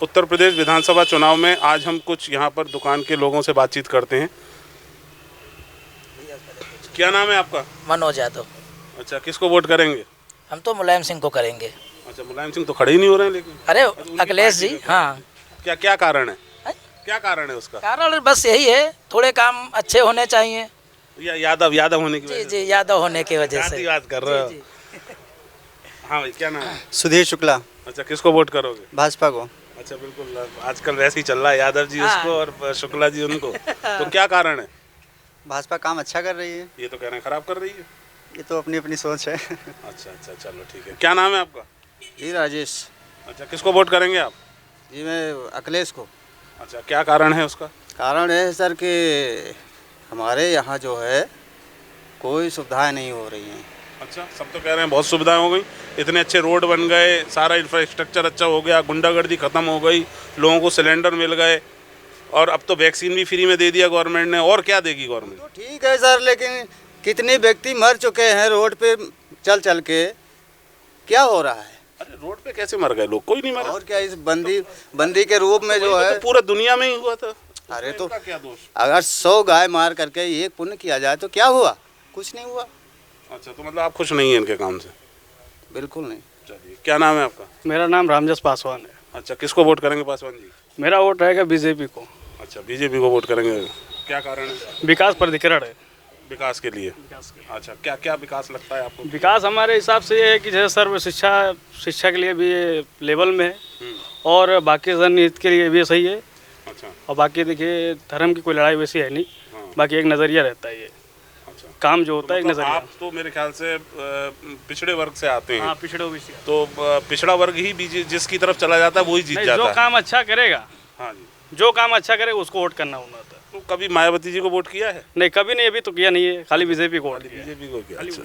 उत्तर प्रदेश विधानसभा चुनाव में आज हम कुछ यहाँ पर दुकान के लोगों से बातचीत करते हैं। क्या नाम है आपका? मनोज यादव। अच्छा, किसको वोट करेंगे? हम तो मुलायम सिंह को करेंगे। अच्छा, मुलायम सिंह तो खड़े ही नहीं हो रहे हैं लेकिन। अरे अखिलेश जी, हाँ। क्या क्या कारण है? क्या कारण है उसका? कारण बस यही है, थोड़े काम अच्छे होने चाहिए। या यादव होने की वजह से? जी, यादव होने की वजह से। जाति बात कर रहे हो? हाँ भाई, क्या नाम है? सुधीर शुक्ला। अच्छा, किसको वोट करोगे? भाजपा को। अच्छा, बिल्कुल आजकल वैसे ही चल रहा है, यादव जी उसको और शुक्ला जी उनको। तो क्या कारण है? भाजपा काम अच्छा कर रही है। ये तो कह रहे हैं खराब कर रही है। ये तो अपनी अपनी सोच है। अच्छा, चलो ठीक है। क्या नाम है आपका? जी राजेश। अच्छा, किसको वोट करेंगे आप? जी मैं अखिलेश को। अच्छा, क्या कारण है उसका? कारण है सर कि हमारे यहाँ जो है कोई सुविधाएं नहीं हो रही हैं। अच्छा, सब तो कह रहे हैं बहुत सुविधाएं हो गई, इतने अच्छे रोड बन गए, सारा इंफ्रास्ट्रक्चर अच्छा हो गया, गुंडागर्दी खत्म हो गई, लोगों को सिलेंडर मिल गए और अब तो वैक्सीन भी फ्री में दे दिया गवर्नमेंट ने। और क्या देगी गवर्नमेंट? तो ठीक है सर, लेकिन कितने व्यक्ति मर चुके हैं रोड पे चल चल के, क्या हो रहा है? अरे रोड पे कैसे मर गए लोग? कोई नहीं मरा। और क्या इस बंदी के रूप में जो है तो पूरा दुनिया में ही हुआ था। अरे तो क्या दोष? अगर 100 गाय मार करके एक पुण्य किया जाए तो क्या हुआ? कुछ नहीं हुआ। अच्छा, तो मतलब आप खुश नहीं हैं इनके काम से? बिल्कुल नहीं। चलिए, क्या नाम है आपका? मेरा नाम रामजस पासवान है। अच्छा, किसको वोट करेंगे पासवान जी? मेरा वोट रहेगा बीजेपी को। अच्छा, बीजेपी को वोट करेंगे। क्या कारण है? विकास प्राधिकरण है। विकास के लिए? अच्छा, क्या क्या विकास लगता है आपको? विकास हमारे हिसाब से ये है कि जैसे सर्व शिक्षा के लिए भी ये लेवल में है और बाकी रणनीति के लिए भी सही है। अच्छा, और बाकी देखिए धर्म की कोई लड़ाई वैसी है नहीं। हाँ। बाकी एक नज़रिया रहता है ये। अच्छा, काम जो होता है एक मतलब नज़रिया। आप तो मेरे ख्याल से पिछड़े वर्ग से आते हैं। हाँ, पिछड़े ओबीसी। तो पिछड़ा वर्ग ही जिसकी तरफ चला जाता है वही जीत जाता जो है। काम अच्छा करेगा, हाँ जी, जो काम अच्छा करेगा उसको वोट करना होता है। तो कभी मायावती जी को वोट किया है? नहीं, कभी नहीं, अभी तो किया नहीं है, खाली बीजेपी को वोट किया है। बीजेपी को किया। अच्छा,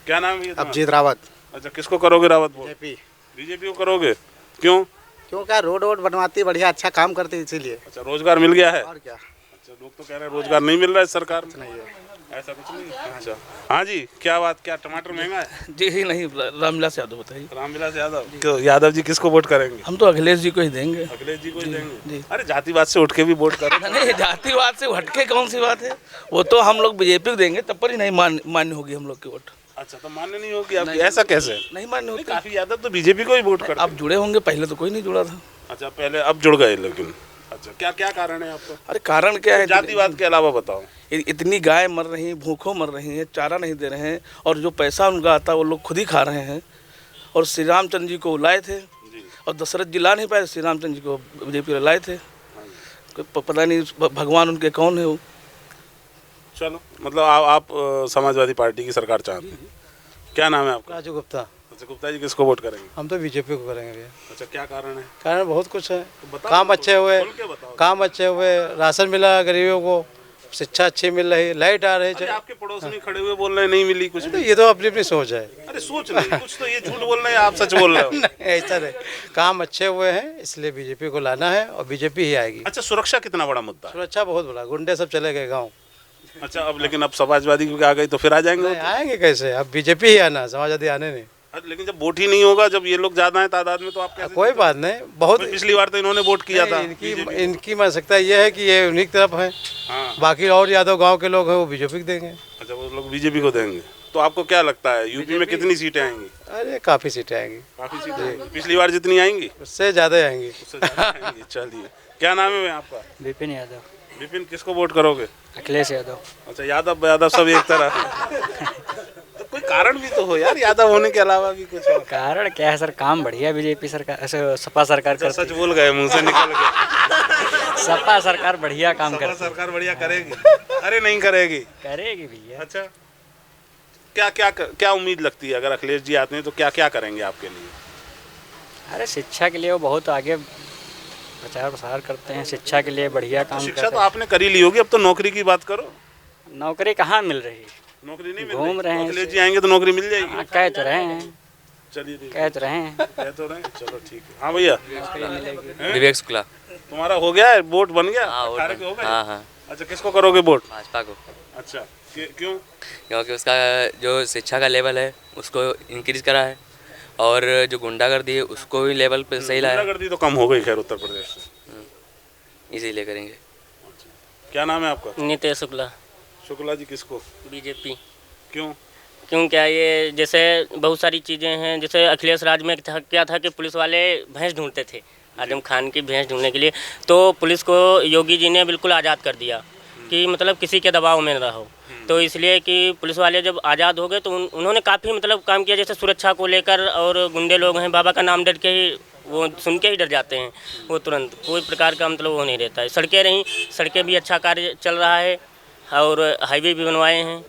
क्या नाम है ये तुम्हारा? अभिजीत रावत। अच्छा, किसको करोगे रावत वोट? बीजेपी। बीजेपी को करोगे? क्यों? क्यों? क्या रोड बनवाती, बढ़िया अच्छा काम करती, इसीलिए। अच्छा, रोजगार मिल गया है? और क्या? अच्छा, लोग तो कह रहे हैं रोजगार नहीं मिल रहा है सरकार में। नहीं है। ऐसा कुछ नहीं है? अच्छा, हाँ जी, क्या बात? क्या टमाटर महंगा है? जी नहीं, रामविलास यादव बताइए। रामविलास यादव। तो यादव जी किसको वोट करेंगे? हम तो अखिलेश जी को ही देंगे। अखिलेश जी को ही देंगे? जी। अरे जातिवाद से उठ के भी वोट करो। नहीं, जातिवाद से हटके कौन सी बात है? वो तो हम लोग बीजेपी को देंगे, तब पर ही नहीं मान्य होगी हम लोग की वोट। अच्छा, तो मान्य नहीं होगी आपकी? ऐसा कैसे? नहीं मान्य होती। काफी यादव तो बीजेपी को ही वोट करते। अब जुड़े होंगे, पहले तो कोई नहीं जुड़ा था। अच्छा, पहले, अब जुड़ गए लेकिन। अच्छा, क्या क्या कारण है आपका? अरे कारण क्या है? जातिवाद के अलावा बताओ। इतनी गाय मर रही हैं, भूखों मर रही हैं, चारा नहीं दे रहे हैं और जो पैसा उनका आता है वो लोग खुद ही खा रहे हैं। और श्री रामचंद्र जी को लाए थे और दशरथ जी ला नहीं पाए, श्री रामचंद्र जी को बीजेपी लाए थे। पता नहीं भगवान उनके कौन है वो। चलो, मतलब आप समाजवादी पार्टी की सरकार चाहते हैं। क्या नाम है आपका? राजू गुप्ता। अच्छा, गुप्ता जी किसको वोट करेंगे? हम तो बीजेपी को करेंगे भैया। अच्छा, क्या कारण है? कारण बहुत कुछ है। बताओ, काम अच्छे हुए, खुल के बताओ। काम अच्छे हुए, राशन मिला गरीबों को, शिक्षा अच्छी मिल रही, लाइट आ रही अरे है। आपके पड़ोस में खड़े हुए बोल रहे हैं नहीं मिली कुछ तो भी। ये तो अपनी अपनी सोच है। अरे सोच नहीं, कुछ तो ये झूठ बोल रहे हैं, आप सच बोल रहे हो। नहीं, ऐसा नहीं, काम अच्छे हुए हैं इसलिए बीजेपी को लाना है और बीजेपी ही आएगी। अच्छा, सुरक्षा कितना बड़ा मुद्दा है? सुरक्षा बहुत बड़ा, गुंडे सब चले गए गाँव। अच्छा, अब लेकिन अब समाजवादी की आ गई तो फिर आ जाएंगे वो तो। आएंगे कैसे? अब बीजेपी ही आना, समाजवादी आने नहीं। अरे लेकिन जब वोट ही नहीं होगा, जब ये लोग ज्यादा हैं तादाद में, तो आप कैसे? कोई बात नहीं, बहुत पिछली बार तो इन्होंने वोट किया था। इनकी मानसिकता ये है कि ये उन्हीं की तरफ है। हाँ। बाकी और यादव गांव के लोग हैं वो बीजेपी को देंगे। अच्छा, वो लोग बीजेपी को देंगे। तो आपको क्या लगता है यूपी में कितनी सीटें आएंगी? अरे काफ़ी सीटें आएंगी, काफी सीटें। पिछली बार जितनी आएंगी उससे ज़्यादा आएंगी। उससे ज्यादा आएंगी। चलिए, क्या नाम है आपका? विपिन यादव। विपिन, किसको वोट करोगे? अखिलेश यादव। अच्छा, यादव सब एक तरह। तो कोई कारण भी तो हो यार, यादव होने के अलावा भी कुछ हो। कारण क्या है सर? काम बढ़िया बीजेपी सरकार, ऐसे सपा सरकार अच्छा, सच बोल गए, मुंह से निकल गए। सपा सरकार बढ़िया काम सपा सरकार बढ़िया करेगी? अरे नहीं करेगी। करेगी भैया। अच्छा, क्या क्या क्या उम्मीद लगती है अगर अखिलेश जी आते हैं तो क्या क्या करेंगे आपके लिए? अरे शिक्षा के लिए वो बहुत आगे प्रचार प्रसार करते हैं, शिक्षा के लिए बढ़िया काम शिक्षा करते तो आपने करी ली होगी, अब तो नौकरी की बात करो। हैं। नौकरी कहाँ मिल रही है? नौकरी नहीं मिल घूम रहे हैं अखिलेश जी आएंगे तो नौकरी मिल जाएगी। हाँ, कह तो रहे हैं, चलिए ठीक है। कह तो रहे हैं। कह तो रहे हैं, चलो ठीक है। हाँ भैया, नौकरी मिलेगी। विवेक शुक्ला। तुम्हारा हो गया है वोट बन गया? हाँ, वोट 18 के हो गए? हाँ हाँ। अच्छा, किसको करोगे वोट? भाजपा को। अच्छा, क्यों? क्योंकि उसका जो शिक्षा का लेवल है उसको इंक्रीज करा है और जो गुंडागर्दी है उसको भी लेवल पे सही लाया, गुंडागर्दी तो कम हो गई खैर उत्तर प्रदेश से। इसीलिए करेंगे। क्या नाम है आपका? नितेश शुक्ला। शुक्ला जी, किसको? बीजेपी। क्यों? क्यों क्या, ये जैसे बहुत सारी चीज़ें हैं, जैसे अखिलेश राज में क्या था कि पुलिस वाले भैंस ढूंढते थे, आजम खान की भैंस ढूंढने के लिए, तो पुलिस को योगी जी ने बिल्कुल आज़ाद कर दिया कि मतलब किसी के दबाव में न रहो। तो इसलिए कि पुलिस वाले जब आज़ाद हो गए तो उन्होंने काफ़ी मतलब काम किया, जैसे सुरक्षा को लेकर। और गुंडे लोग हैं, बाबा का नाम डर के ही वो सुन के ही डर जाते हैं, वो तुरंत कोई प्रकार का मतलब वो नहीं रहता है। सड़कें रहीं, सड़कें भी अच्छा कार्य चल रहा है और हाईवे भी बनवाए हैं,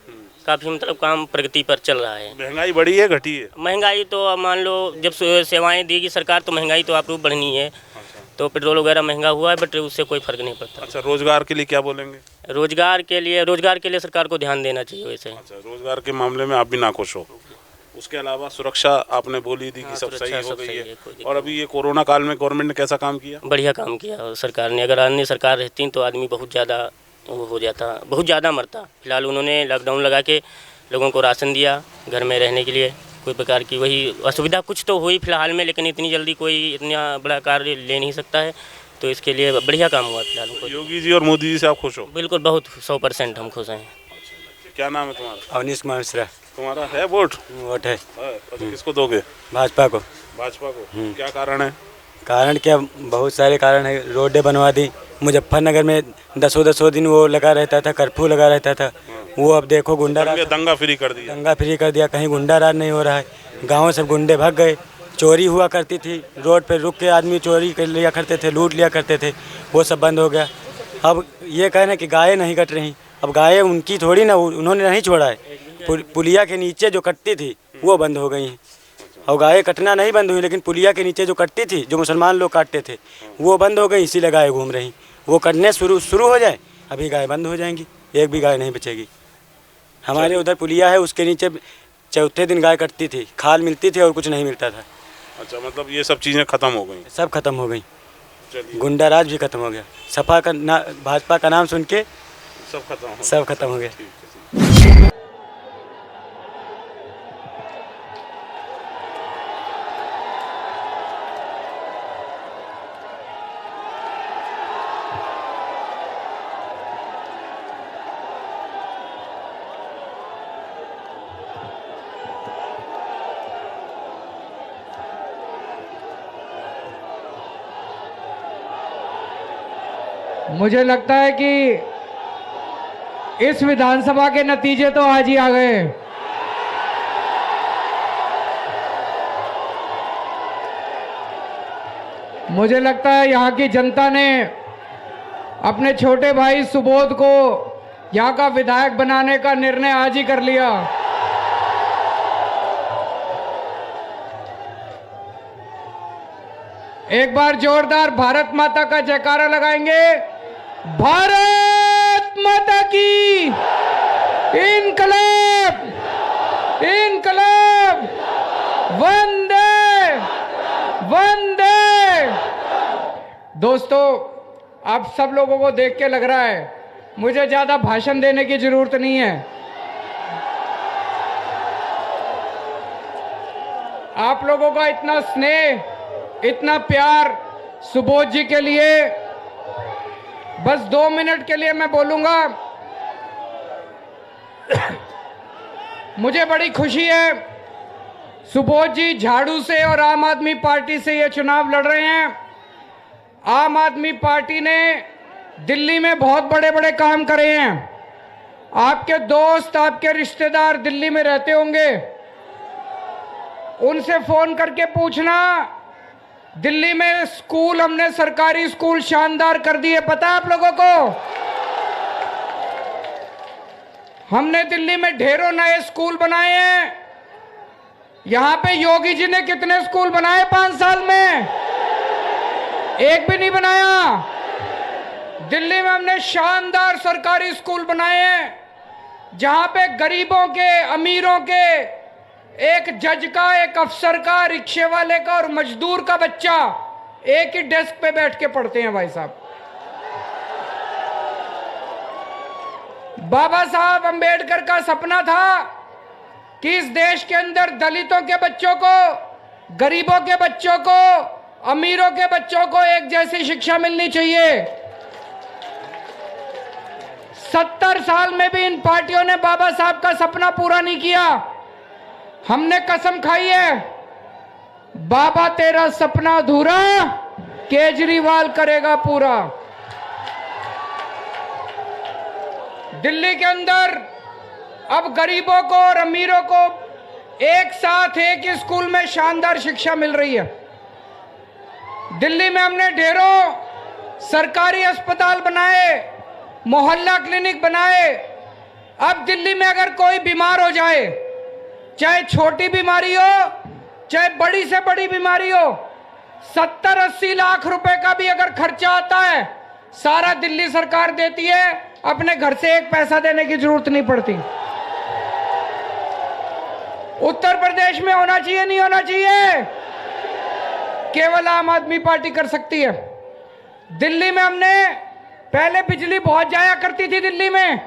काफ़ी मतलब काम प्रगति पर चल रहा है। महंगाई बढ़ी है घटी है? महंगाई तो अब मान लो जब सेवाएं देगी सरकार तो महंगाई तो अप्रूव बढ़नी है। तो पेट्रोल वगैरह महंगा हुआ है, बट उससे कोई फ़र्क नहीं पड़ता। अच्छा, रोजगार के लिए क्या बोलेंगे? रोजगार के लिए सरकार को ध्यान देना चाहिए वैसे। अच्छा, रोजगार के मामले में आप भी नाखुश हो? उसके अलावा सुरक्षा आपने बोली थी कि सब सही हो गई है। और अभी ये कोरोना काल में गवर्नमेंट ने कैसा काम किया? बढ़िया काम किया सरकार ने। अगर अन्य सरकार रहती तो आदमी बहुत ज़्यादा वो हो जाता, बहुत ज़्यादा मरता। फिलहाल उन्होंने लॉकडाउन लगा के लोगों को राशन दिया घर में रहने के लिए, कोई प्रकार की वही असुविधा कुछ तो हुई फिलहाल में, लेकिन इतनी जल्दी कोई इतना बड़ा कार्य ले नहीं सकता है। तो इसके लिए बढ़िया काम हुआ फिलहाल। योगी जी और मोदी जी से आप खुश हो? बिल्कुल, बहुत 100% हम खुश हैं। क्या नाम है तुम्हारा? अवनीश कुमार मिश्रा। तुम्हारा है वोट? वोट है। अच्छा, किसको दोगे? भाजपा को। भाजपा को। क्या कारण है? कारण क्या, बहुत सारे कारण है। रोडें बनवा दी, मुजफ्फरनगर में 10 दिन वो लगा रहता था, कर्फ्यू लगा रहता था। वो अब देखो गुंडा राज, दंगा फ्री कर दिया। दंगा फ्री कर दिया, कहीं गुंडा राज नहीं हो रहा है। गाँव सब गुंडे भाग गए। चोरी हुआ करती थी, रोड पे रुक के आदमी चोरी कर लिया करते थे, लूट लिया करते थे, वो सब बंद हो गया। अब ये कहना कि गायें नहीं कट रही, अब गायें उनकी थोड़ी ना, उन्होंने नहीं छोड़ा है। पुलिया के नीचे जो कटती थी वो बंद हो गई हैं। और गायें कटना नहीं बंद हुई, लेकिन पुलिया के नीचे जो कटती थी, जो मुसलमान लोग काटते थे, वो बंद हो गई। इसीलिए गायें घूम रही। वो कटने शुरू हो जाए, अभी गाय बंद हो जाएंगी, एक भी गाय नहीं बचेगी। हमारे उधर पुलिया है, उसके नीचे चौथे दिन गाय कटती थी, खाल मिलती थी और कुछ नहीं मिलता था। अच्छा, मतलब ये सब चीज़ें खत्म हो गई? सब खत्म हो गई। गुंडा राज भी खत्म हो गया। सपा का भाजपा का नाम सुन के सब खत्म हो गया। मुझे लगता है कि इस विधानसभा के नतीजे तो आज ही आ गए। मुझे लगता है यहाँ की जनता ने अपने छोटे भाई सुबोध को यहाँ का विधायक बनाने का निर्णय आज ही कर लिया। एक बार जोरदार भारत माता का जयकारा लगाएंगे। भारत माता की इनकलाब, इनकलाब, वंदे वंदे। दोस्तों, आप सब लोगों को देख के लग रहा है मुझे ज्यादा भाषण देने की जरूरत नहीं है। आप लोगों का इतना स्नेह, इतना प्यार सुबोध जी के लिए, बस 2 मिनट के लिए मैं बोलूंगा। मुझे बड़ी खुशी है, सुबोध जी झाड़ू से और आम आदमी पार्टी से ये चुनाव लड़ रहे हैं। आम आदमी पार्टी ने दिल्ली में बहुत बड़े बड़े काम करे हैं। आपके दोस्त, आपके रिश्तेदार दिल्ली में रहते होंगे, उनसे फोन करके पूछना, दिल्ली में स्कूल, हमने सरकारी स्कूल शानदार कर दिए, पता है आप लोगों को? हमने दिल्ली में ढेरों नए स्कूल बनाए हैं। यहां पे योगी जी ने कितने स्कूल बनाए 5 साल में? एक भी नहीं बनाया। दिल्ली में हमने शानदार सरकारी स्कूल बनाए हैं, जहां पे गरीबों के, अमीरों के, एक जज का, एक अफसर का, रिक्शे वाले का और मजदूर का बच्चा एक ही डेस्क पे बैठ के पढ़ते हैं। भाई साहब, बाबा साहब अंबेडकर का सपना था कि इस देश के अंदर दलितों के बच्चों को गरीबों के बच्चों को, अमीरों के बच्चों को एक जैसी शिक्षा मिलनी चाहिए। 70 साल में भी इन पार्टियों ने बाबा साहब का सपना पूरा नहीं किया। हमने कसम खाई है, बाबा तेरा सपना अधूरा केजरीवाल करेगा पूरा। दिल्ली के अंदर अब गरीबों को और अमीरों को एक साथ एक ही स्कूल में शानदार शिक्षा मिल रही है। दिल्ली में हमने ढेरों सरकारी अस्पताल बनाए, मोहल्ला क्लिनिक बनाए। अब दिल्ली में अगर कोई बीमार हो जाए, चाहे छोटी बीमारी हो चाहे बड़ी से बड़ी बीमारी हो, 70-80 लाख रुपए का भी अगर खर्चा आता है, सारा दिल्ली सरकार देती है। अपने घर से एक पैसा देने की जरूरत नहीं पड़ती। उत्तर प्रदेश में होना चाहिए, नहीं होना चाहिए? केवल आम आदमी पार्टी कर सकती है। दिल्ली में हमने पहले बिजली बहुत जाया करती थी दिल्ली में,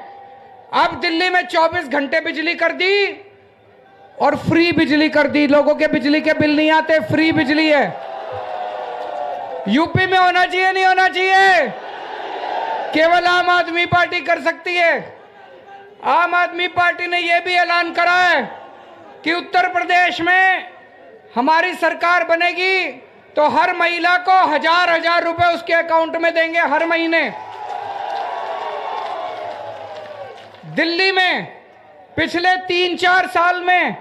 अब दिल्ली में 24 घंटे बिजली कर दी और फ्री बिजली कर दी। लोगों के बिजली के बिल नहीं आते, फ्री बिजली है। यूपी में होना चाहिए, नहीं होना चाहिए? केवल आम आदमी पार्टी कर सकती है। आम आदमी पार्टी ने यह भी ऐलान करा है कि उत्तर प्रदेश में हमारी सरकार बनेगी तो हर महिला को 1000 रुपए उसके अकाउंट में देंगे हर महीने। दिल्ली में पिछले 3-4 साल में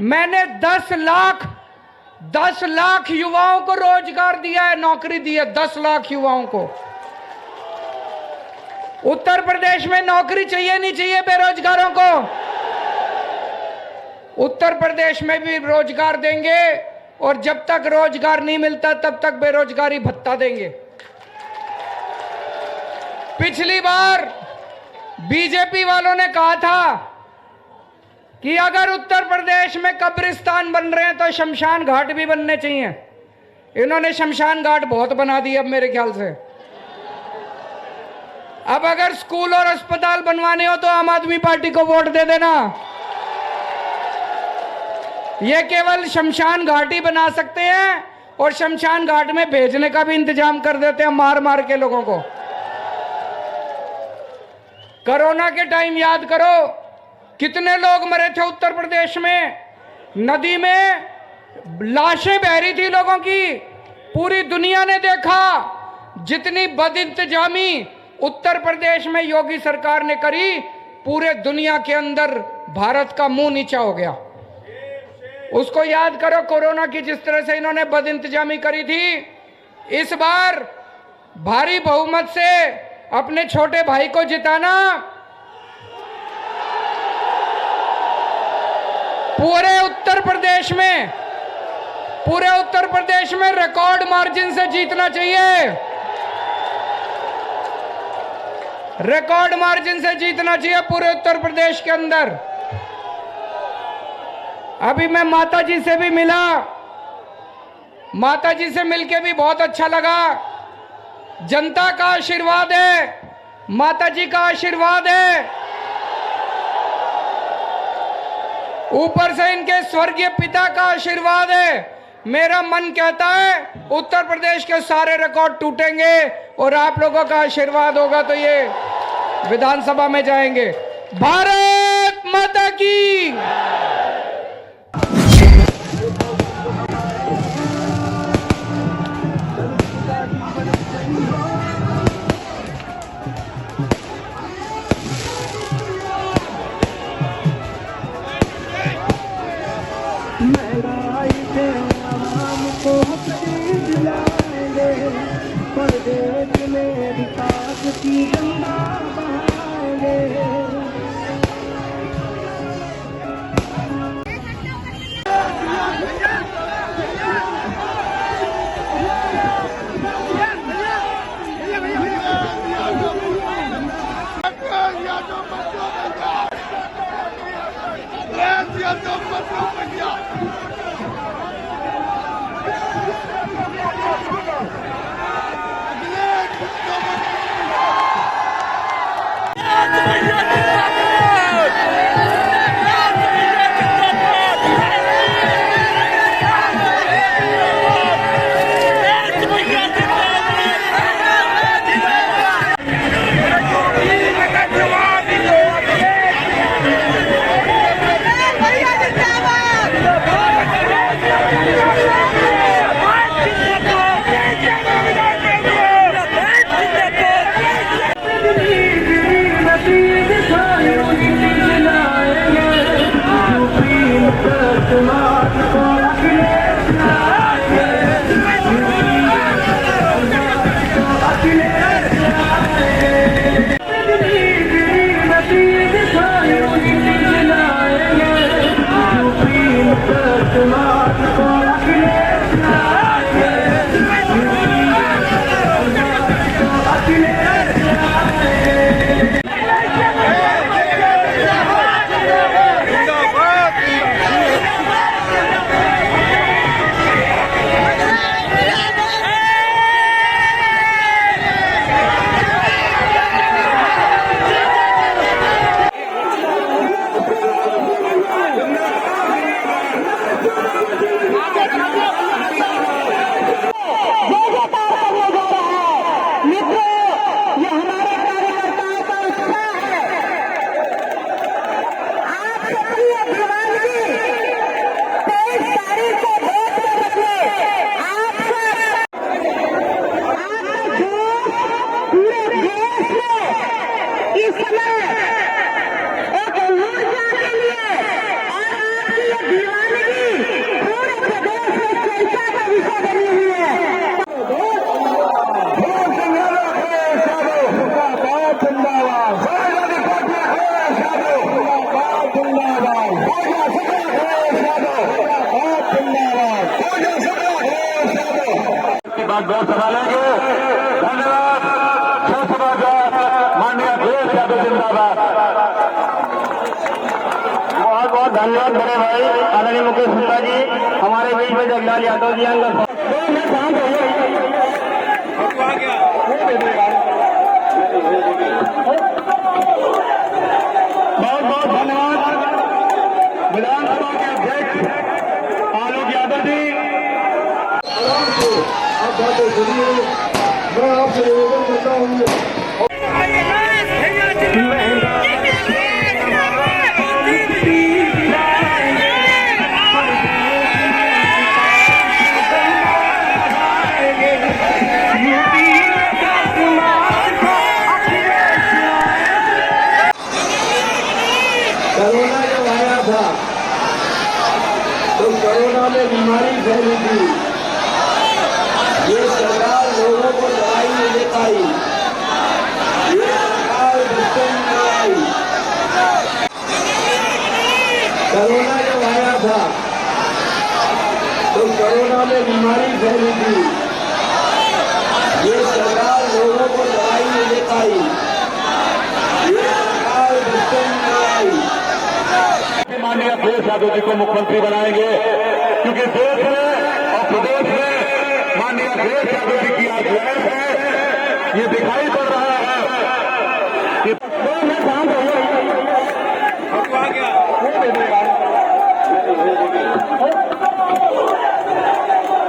मैंने 10 लाख युवाओं को रोजगार दिया है, नौकरी दी है 10 लाख युवाओं को। उत्तर प्रदेश में नौकरी चाहिए, नहीं चाहिए बेरोजगारों को? उत्तर प्रदेश में भी रोजगार देंगे और जब तक रोजगार नहीं मिलता तब तक बेरोजगारी भत्ता देंगे। पिछली बार बीजेपी वालों ने कहा था कि अगर उत्तर प्रदेश में कब्रिस्तान बन रहे हैं तो शमशान घाट भी बनने चाहिए। इन्होंने शमशान घाट बहुत बना दिए अब मेरे ख्याल से। अब अगर स्कूल और अस्पताल बनवाने हो तो आम आदमी पार्टी को वोट दे देना। ये केवल शमशान घाट ही बना सकते हैं और शमशान घाट में भेजने का भी इंतजाम कर देते हैं मार मार के लोगों को। कोरोना के टाइम याद करो कितने लोग मरे थे उत्तर प्रदेश में। नदी में लाशें बह रही थी लोगों की। पूरी दुनिया ने देखा जितनी बदइंतजामी उत्तर प्रदेश में योगी सरकार ने करी, पूरे दुनिया के अंदर भारत का मुंह नीचा हो गया। उसको याद करो, कोरोना की जिस तरह से इन्होंने बदइंतजामी करी थी। इस बार भारी बहुमत से अपने छोटे भाई को जिताना, पूरे उत्तर प्रदेश में रिकॉर्ड मार्जिन से जीतना चाहिए। रिकॉर्ड मार्जिन से जीतना चाहिए पूरे उत्तर प्रदेश के अंदर। अभी मैं माताजी से भी मिला, माताजी से मिलके भी बहुत अच्छा लगा। जनता का आशीर्वाद है, माताजी का आशीर्वाद है, ऊपर से इनके स्वर्गीय पिता का आशीर्वाद है। मेरा मन कहता है उत्तर प्रदेश के सारे रिकॉर्ड टूटेंगे और आप लोगों का आशीर्वाद होगा तो ये विधानसभा में जाएंगे। भारत माता की। परदेश में विकास की गंगा बहाएंगे। बहुत धन्यवाद बड़े भाई आदरणीय मुकेश गुप्ता जी, हमारे बीच में जगलाल यादव जी बहुत बहुत धन्यवाद विधानसभा के अध्यक्ष आलोक यादव जी। मैं आपसे निवेदन करता हूँ कोरोना जब आया था तो कोरोना में बीमारी फैली थी, ये सरकार लोगों को दवाई नहीं दे पाई, ये सरकार बच्चों में आई। कोरोना जब आया था तो कोरोना में बीमारी फैली थी, ये सरकार लोगों को दवाई नहीं दे पाई, ये सरकार बच्चों में आई। माननीय अखिलेश यादव जी को मुख्यमंत्री बनाएंगे, क्योंकि देश में और प्रदेश में माननीय अखिलेश यादव जी की आज़ादी है, ये दिखाई पड़ रहा है कि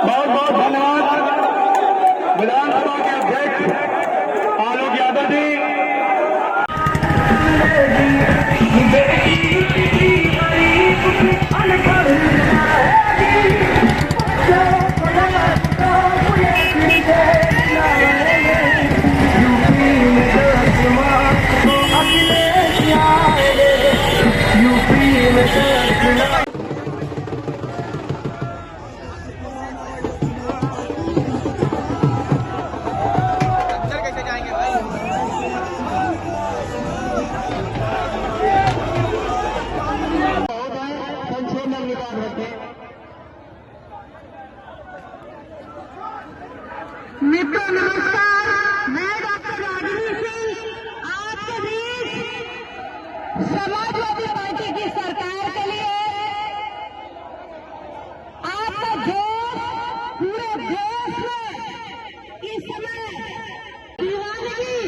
बहुत बहुत धन्यवाद विधानसभा के अध्यक्ष आलोक यादव जी। मित्रों नमस्कार, मैं डॉक्टर रागिनी सिंह आपके बीच समाजवादी पार्टी की सरकार के लिए आपका जोश पूरे देश में इस समय दीवानगी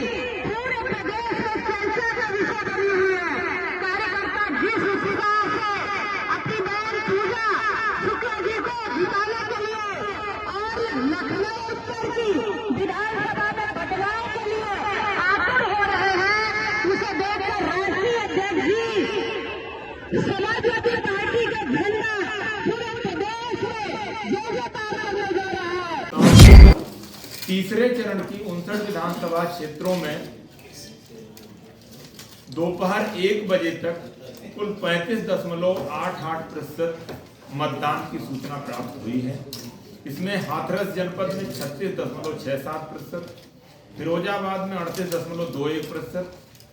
पूरे प्रदेश में चर्चा का विषय बनी हुई है। कार्यकर्ता जिस उत्साह से अपनी बहन पूजा शुक्ला जी को जिताने के लिए और लखनऊ विधानसभा में बदलाव के लिए आतुर हो रहे हैं, उसे देखकर राष्ट्रीय अध्यक्ष जी समाजवादी पार्टी का झंडा पूरे प्रदेश में जोरदार करने जा रहा है। तीसरे चरण की 59 विधानसभा क्षेत्रों में दोपहर 1 बजे तक कुल 35.88% मतदान की सूचना प्राप्त हुई है। इसमें हाथरस जनपद में 36.67%, फिरोजाबाद में 38.21%,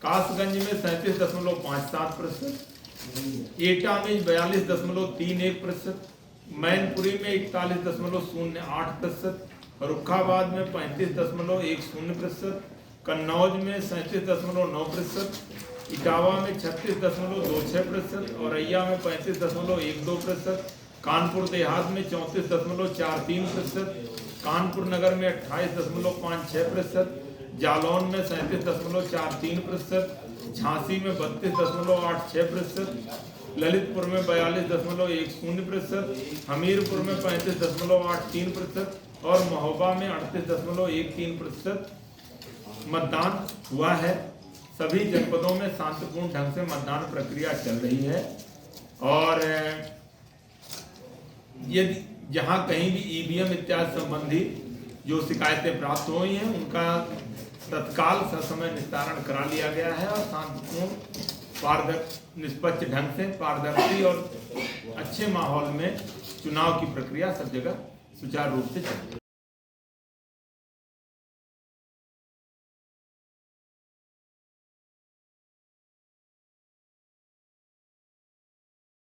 कासगंज में 37.57%, एटा में 42.31%, मैनपुरी में 41.08%, फर्रुखाबाद में 35.10%, कन्नौज में 37.9%, इटावा में 36.26%, औरैया में 35.12%, कानपुर देहात में 34.43%, कानपुर नगर में 28.56%, जालौन में 37.43%, झांसी में 32.86%, ललितपुर में 42.10%, हमीरपुर में 35.83% और महोबा में 38.13% मतदान हुआ है। सभी जनपदों में शांतिपूर्ण ढंग से मतदान प्रक्रिया चल रही है और यदि जहां कहीं भी ईवीएम इत्यादि संबंधी जो शिकायतें प्राप्त हुई हैं उनका तत्काल ससमय निस्तारण करा लिया गया है और शांतिपूर्ण निष्पक्ष ढंग से पारदर्शी और अच्छे माहौल में चुनाव की प्रक्रिया सब जगह सुचारू रूप से चल रही है।